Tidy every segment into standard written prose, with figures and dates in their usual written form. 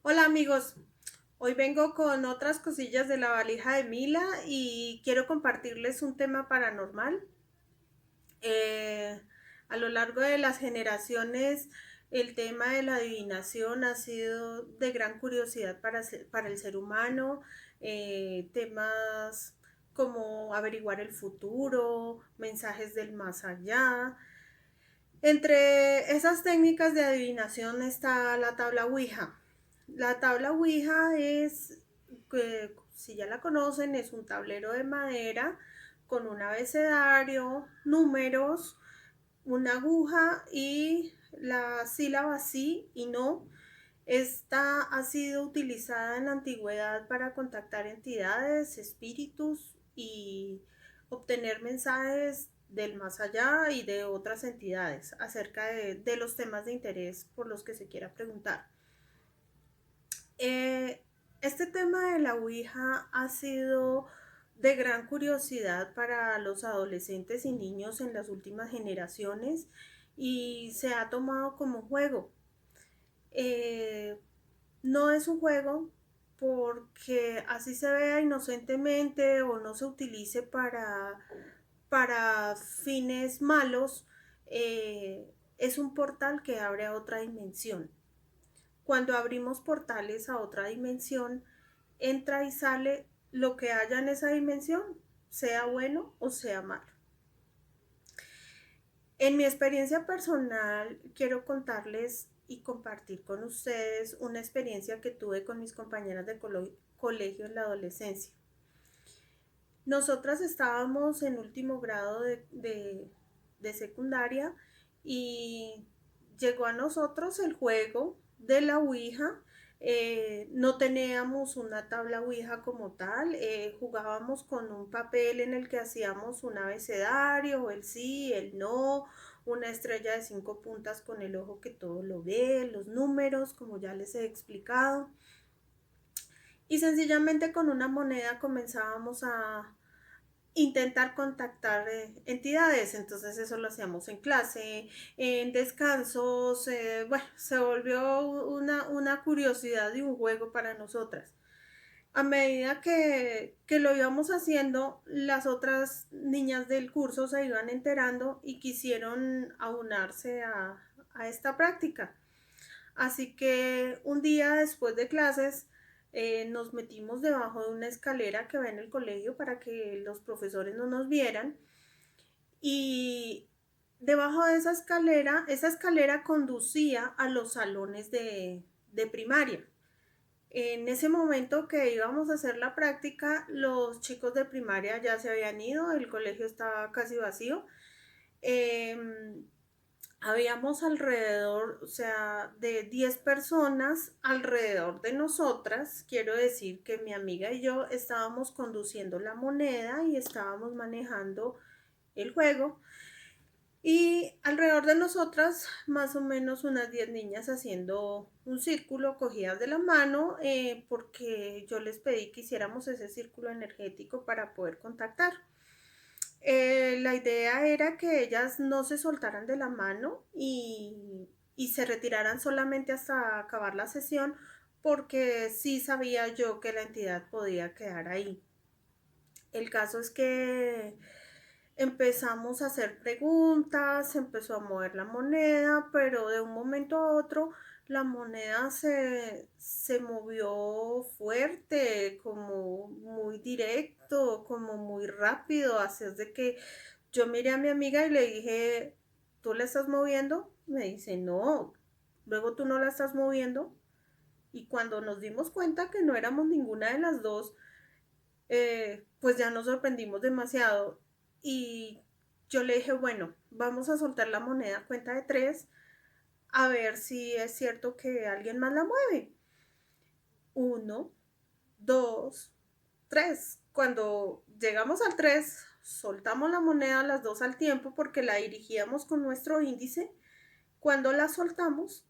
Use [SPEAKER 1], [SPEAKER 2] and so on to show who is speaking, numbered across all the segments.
[SPEAKER 1] Hola amigos, hoy vengo con otras cosillas de la valija de Mila y quiero compartirles un tema paranormal. Eh, a lo largo de las generaciones, el tema de la adivinación ha sido de gran curiosidad para el ser humano. Temas como averiguar el futuro, mensajes del más allá. Entre esas técnicas de adivinación está la tabla Ouija. La tabla Ouija es, si ya la conocen, es un tablero de madera con un abecedario, números, una aguja y la sílaba sí y no. Esta ha sido utilizada en la antigüedad para contactar entidades, espíritus y obtener mensajes del más allá y de otras entidades acerca de los temas de interés por los que se quiera preguntar. Eh, este tema de la Ouija ha sido de gran curiosidad para los adolescentes y niños en las últimas generaciones y se ha tomado como juego. Eh, no es un juego porque así se vea inocentemente o no se utilice para fines malos, es un portal que abre a otra dimensión. Cuando abrimos portales a otra dimensión, entra y sale lo que haya en esa dimensión, sea bueno o sea malo. En mi experiencia personal, quiero contarles y compartir con ustedes una experiencia que tuve con mis compañeras de colegio en la adolescencia. Nosotras estábamos en último grado de secundaria y llegó a nosotros el juego de la Ouija. No teníamos una tabla Ouija como tal, jugábamos con un papel en el que hacíamos un abecedario, el sí, el no, una estrella de 5 puntas con el ojo que todo lo ve, los números, como ya les he explicado. Y sencillamente con una moneda comenzábamos a intentar contactar entidades, entonces eso lo hacíamos en clase, en descansos, bueno, se volvió una curiosidad y un juego para nosotras. A medida que lo íbamos haciendo, las otras niñas del curso se iban enterando y quisieron aunarse a esta práctica. Así que un día después de clases nos metimos debajo de una escalera que va en el colegio para que los profesores no nos vieran y debajo de esa escalera conducía a los salones de primaria. En ese momento que íbamos a hacer la práctica, los chicos de primaria ya se habían ido, el colegio estaba casi vacío. Eh, Habíamos alrededor, o sea, de 10 personas alrededor de nosotras. Quiero decir que mi amiga y yo estábamos conduciendo la moneda y estábamos manejando el juego. Y alrededor de nosotras, más o menos unas 10 niñas haciendo un círculo cogidas de la mano, porque yo les pedí que hiciéramos ese círculo energético para poder contactar. La idea era que ellas no se soltaran de la mano y se retiraran solamente hasta acabar la sesión, porque sí sabía yo que la entidad podía quedar ahí. El caso es que empezamos a hacer preguntas, se empezó a mover la moneda, pero de un momento a otro la moneda se movió fuerte, como muy directo, como muy rápido, así es de que yo miré a mi amiga y le dije, ¿tú la estás moviendo? Me dice, no, luego tú no la estás moviendo. Y cuando nos dimos cuenta que no éramos ninguna de las dos, pues ya nos sorprendimos demasiado. Y yo le dije, bueno, vamos a soltar la moneda a cuenta de tres, a ver si es cierto que alguien más la mueve. Uno, dos, tres. Cuando llegamos al tres, soltamos la moneda las dos al tiempo porque la dirigíamos con nuestro índice. Cuando la soltamos,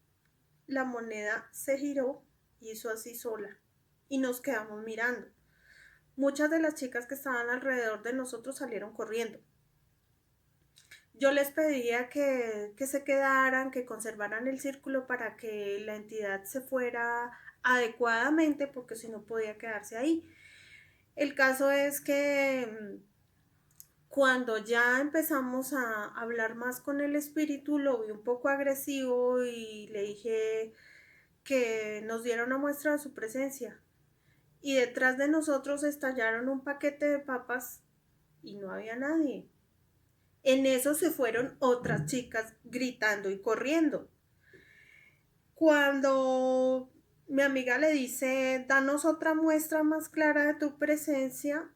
[SPEAKER 1] la moneda se giró, hizo así sola y nos quedamos mirando. Muchas de las chicas que estaban alrededor de nosotros salieron corriendo. Yo les pedía que se quedaran, que conservaran el círculo para que la entidad se fuera adecuadamente porque si no podía quedarse ahí. El caso es que cuando ya empezamos a hablar más con el espíritu, lo vi un poco agresivo y le dije que nos diera una muestra de su presencia. Y detrás de nosotros estallaron un paquete de papas y no había nadie. En eso se fueron otras chicas gritando y corriendo. Cuando mi amiga le dice, danos otra muestra más clara de tu presencia,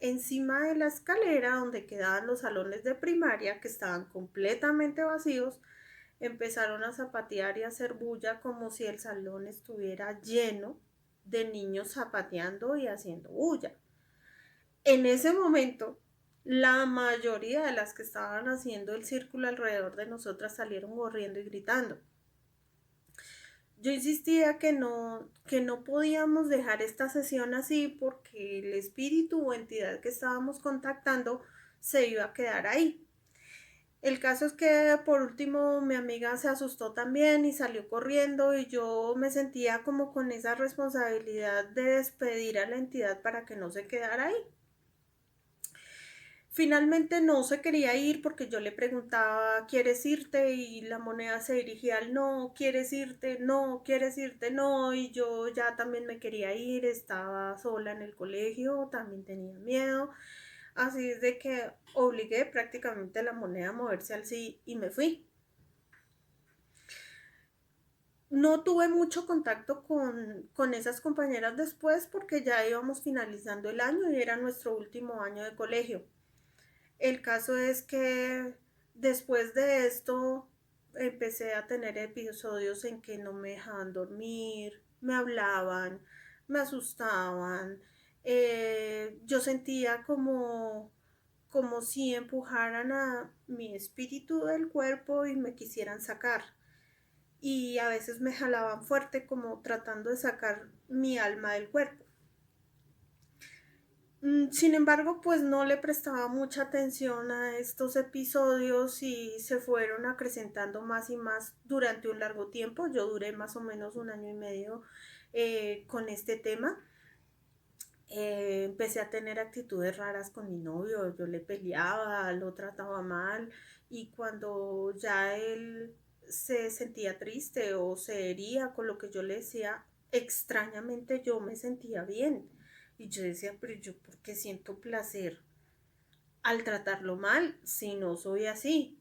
[SPEAKER 1] encima de la escalera donde quedaban los salones de primaria, que estaban completamente vacíos, empezaron a zapatear y a hacer bulla como si el salón estuviera lleno de niños zapateando y haciendo bulla. En ese momento, la mayoría de las que estaban haciendo el círculo alrededor de nosotras salieron corriendo y gritando. Yo insistía que no podíamos dejar esta sesión así porque el espíritu o entidad que estábamos contactando se iba a quedar ahí. El caso es que por último mi amiga se asustó también y salió corriendo y yo me sentía como con esa responsabilidad de despedir a la entidad para que no se quedara ahí. Finalmente no se quería ir porque yo le preguntaba, ¿quieres irte? Y la moneda se dirigía al no, ¿quieres irte? No, ¿quieres irte? No. Y yo ya también me quería ir, estaba sola en el colegio, también tenía miedo. Así es de que obligué prácticamente a la moneda a moverse al sí y me fui. No tuve mucho contacto con esas compañeras después porque ya íbamos finalizando el año y era nuestro último año de colegio. El caso es que después de esto empecé a tener episodios en que no me dejaban dormir, me hablaban, me asustaban. Yo sentía como si empujaran a mi espíritu del cuerpo y me quisieran sacar. Y a veces me jalaban fuerte como tratando de sacar mi alma del cuerpo. Sin embargo, pues no le prestaba mucha atención a estos episodios y se fueron acrecentando más y más durante un largo tiempo. Yo duré más o menos un año y medio con este tema. Empecé a tener actitudes raras con mi novio, yo le peleaba, lo trataba mal y cuando ya él se sentía triste o se hería con lo que yo le decía, extrañamente yo me sentía bien. Y yo decía, pero yo, ¿por qué siento placer al tratarlo mal si no soy así?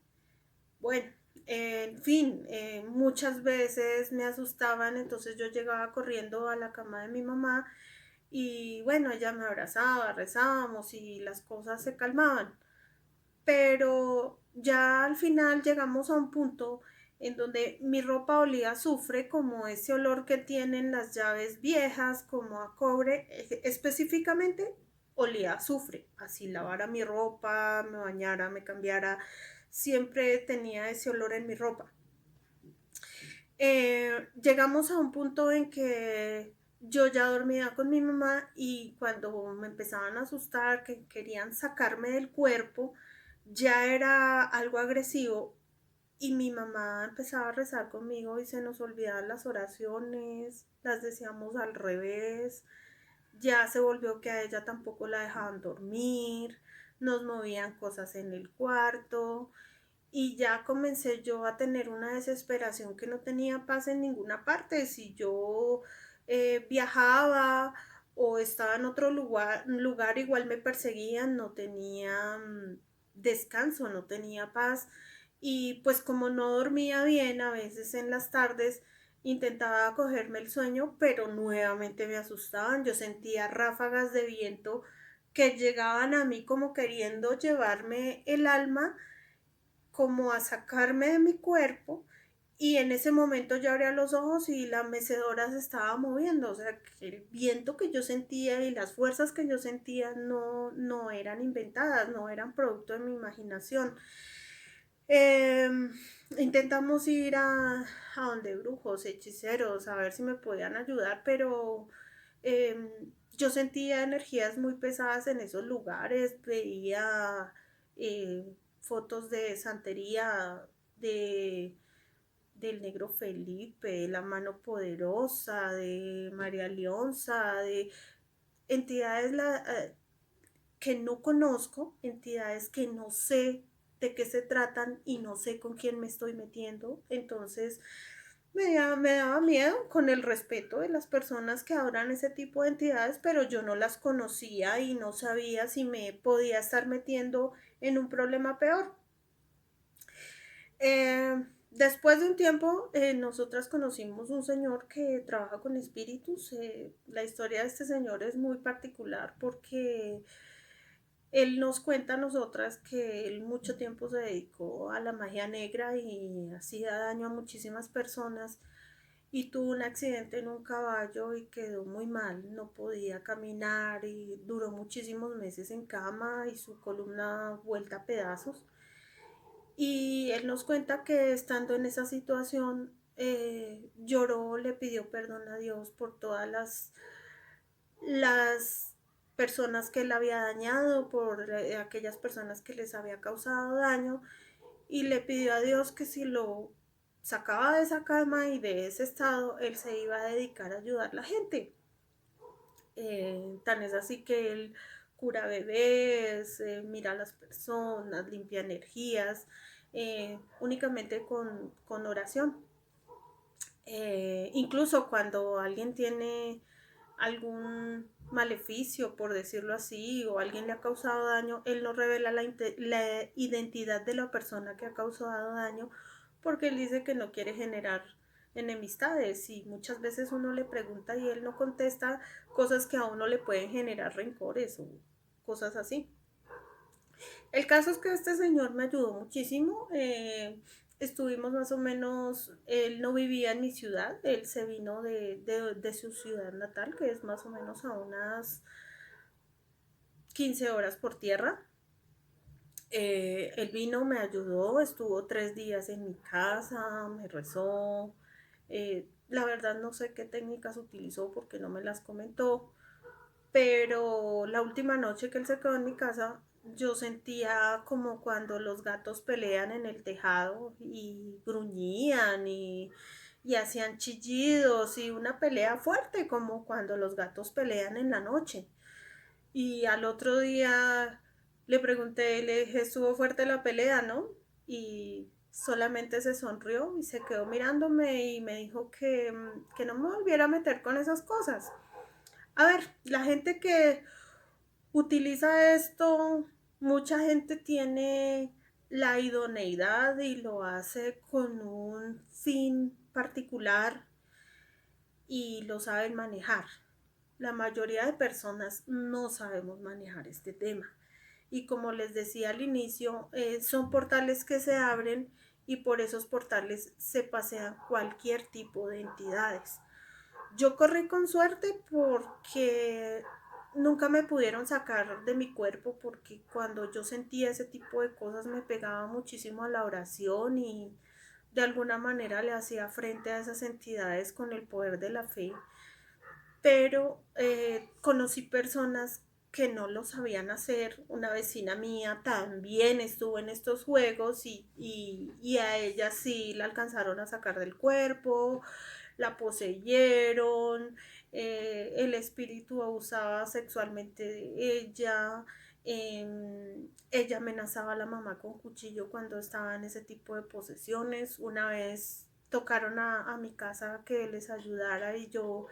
[SPEAKER 1] Bueno, en fin, muchas veces me asustaban, entonces yo llegaba corriendo a la cama de mi mamá y bueno, ella me abrazaba, rezábamos y las cosas se calmaban. Pero ya al final llegamos a un punto en donde mi ropa olía a azufre, como ese olor que tienen las llaves viejas, como a cobre, específicamente olía a azufre. Así lavara mi ropa, me bañara, me cambiara, siempre tenía ese olor en mi ropa. Llegamos a un punto en que yo ya dormía con mi mamá y cuando me empezaban a asustar, que querían sacarme del cuerpo, ya era algo agresivo y mi mamá empezaba a rezar conmigo y se nos olvidaban las oraciones, las decíamos al revés, ya se volvió que a ella tampoco la dejaban dormir, nos movían cosas en el cuarto y ya comencé yo a tener una desesperación que no tenía paz en ninguna parte. Si yo viajaba o estaba en otro lugar, igual me perseguían, no tenía descanso, no tenía paz. Y pues como no dormía bien, a veces en las tardes intentaba cogerme el sueño, pero nuevamente me asustaban. Yo sentía ráfagas de viento que llegaban a mí como queriendo llevarme el alma como a sacarme de mi cuerpo y en ese momento yo abría los ojos y la mecedora se estaba moviendo, o sea, que el viento que yo sentía y las fuerzas que yo sentía no eran inventadas, no eran producto de mi imaginación. Eh, Intentamos ir a donde brujos, hechiceros, a ver si me podían ayudar, pero eh, yo sentía energías muy pesadas en esos lugares, veía fotos de santería, de del Negro Felipe, la Mano Poderosa, de María Leonza, de entidades que no conozco, entidades que no sé de qué se tratan y no sé con quién me estoy metiendo. Entonces me daba miedo con el respeto de las personas que adoran ese tipo de entidades, pero yo no las conocía y no sabía si me podía estar metiendo en un problema peor. Después de un tiempo, nosotras conocimos un señor que trabaja con espíritus. La historia de este señor es muy particular porque él nos cuenta a nosotras que él mucho tiempo se dedicó a la magia negra y hacía daño a muchísimas personas y tuvo un accidente en un caballo y quedó muy mal, no podía caminar y duró muchísimos meses en cama y su columna vuelta a pedazos. Y él nos cuenta que estando en esa situación lloró, le pidió perdón a Dios por todas las personas que él había dañado, por aquellas personas que les había causado daño, y le pidió a Dios que si lo sacaba de esa cama y de ese estado, él se iba a dedicar a ayudar a la gente. Tan es así que él cura bebés, mira a las personas, limpia energías, únicamente con oración. Incluso cuando alguien tiene algún maleficio, por decirlo así, o alguien le ha causado daño, él no revela la identidad de la persona que ha causado daño porque él dice que no quiere generar enemistades y muchas veces uno le pregunta y él no contesta cosas que a uno le pueden generar rencores o cosas así. El caso es que este señor me ayudó muchísimo. Estuvimos más o menos, él no vivía en mi ciudad, él se vino de su ciudad natal, que es más o menos a unas 15 horas por tierra. Él vino, me ayudó, estuvo 3 días en mi casa, me rezó. La verdad no sé qué técnicas utilizó porque no me las comentó, pero la última noche que él se quedó en mi casa, yo sentía como cuando los gatos pelean en el tejado y gruñían y hacían chillidos y una pelea fuerte como cuando los gatos pelean en la noche. Y al otro día le pregunté, le dije, estuvo fuerte la pelea, ¿no? Y solamente se sonrió y se quedó mirándome y me dijo que no me volviera a meter con esas cosas. A ver, la gente que utiliza esto, mucha gente tiene la idoneidad y lo hace con un fin particular y lo saben manejar. La mayoría de personas no sabemos manejar este tema. Y como les decía al inicio, son portales que se abren y por esos portales se pasean cualquier tipo de entidades. Yo corrí con suerte porque nunca me pudieron sacar de mi cuerpo porque cuando yo sentía ese tipo de cosas me pegaba muchísimo a la oración y de alguna manera le hacía frente a esas entidades con el poder de la fe, pero conocí personas que no lo sabían hacer. Una vecina mía también estuvo en estos juegos y a ella sí la alcanzaron a sacar del cuerpo, la poseyeron, el espíritu abusaba sexualmente de ella. Ella amenazaba a la mamá con cuchillo cuando estaba en ese tipo de posesiones. Una vez tocaron a mi casa que les ayudara y yo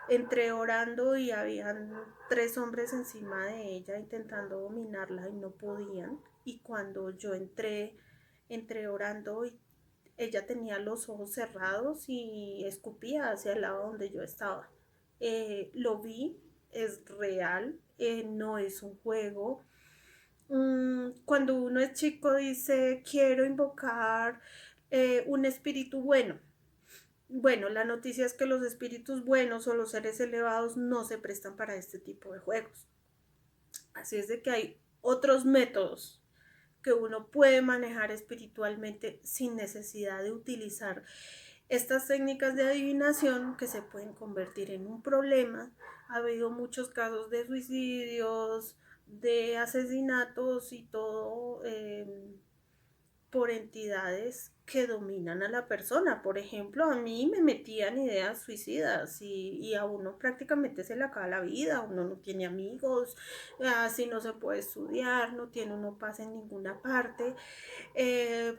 [SPEAKER 1] entré orando y habían 3 hombres encima de ella intentando dominarla y no podían. Y cuando yo entré orando y ella tenía los ojos cerrados y escupía hacia el lado donde yo estaba. Lo vi, es real, no es un juego. Cuando uno es chico dice, quiero invocar un espíritu bueno. Bueno, la noticia es que los espíritus buenos o los seres elevados no se prestan para este tipo de juegos. Así es de que hay otros métodos que uno puede manejar espiritualmente sin necesidad de utilizar estas técnicas de adivinación que se pueden convertir en un problema. Ha habido muchos casos de suicidios, de asesinatos y todo por entidades que dominan a la persona. Por ejemplo, a mí me metían ideas suicidas y a uno prácticamente se le acaba la vida, uno no tiene amigos, así no se puede estudiar, no tiene uno paz en ninguna parte. Eh,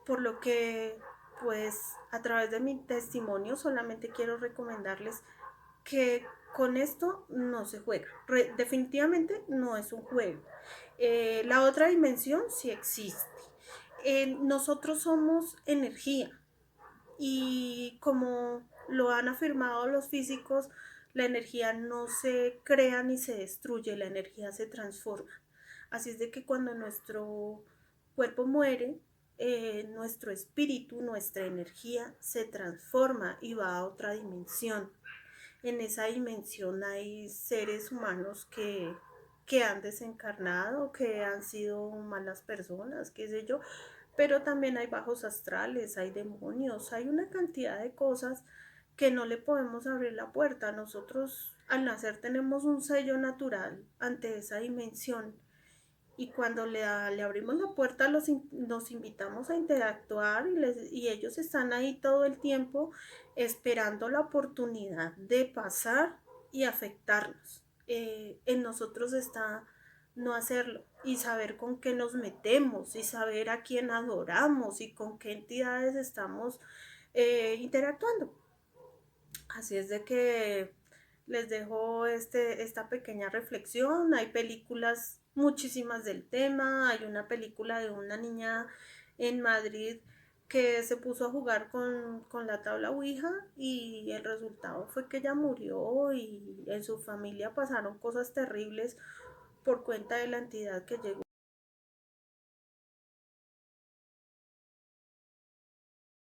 [SPEAKER 1] por lo que, pues, a través de mi testimonio solamente quiero recomendarles que con esto no se juega. Definitivamente no es un juego. La otra dimensión sí existe. Nosotros somos energía y como lo han afirmado los físicos, la energía no se crea ni se destruye, la energía se transforma. Así es de que cuando nuestro cuerpo muere, nuestro espíritu, nuestra energía se transforma y va a otra dimensión. En esa dimensión hay seres humanos que han desencarnado, que han sido malas personas, qué sé yo, pero también hay bajos astrales, hay demonios, hay una cantidad de cosas que no le podemos abrir la puerta. Nosotros al nacer tenemos un sello natural ante esa dimensión y cuando le abrimos la puerta nos invitamos a interactuar y ellos están ahí todo el tiempo esperando la oportunidad de pasar y afectarnos. En nosotros está no hacerlo y saber con qué nos metemos y saber a quién adoramos y con qué entidades estamos interactuando. Así es de que les dejo esta pequeña reflexión. Hay películas muchísimas del tema. Hay una película de una niña en Madrid que se puso a jugar con la tabla Ouija y el resultado fue que ella murió y en su familia pasaron cosas terribles por cuenta de la entidad que llegó.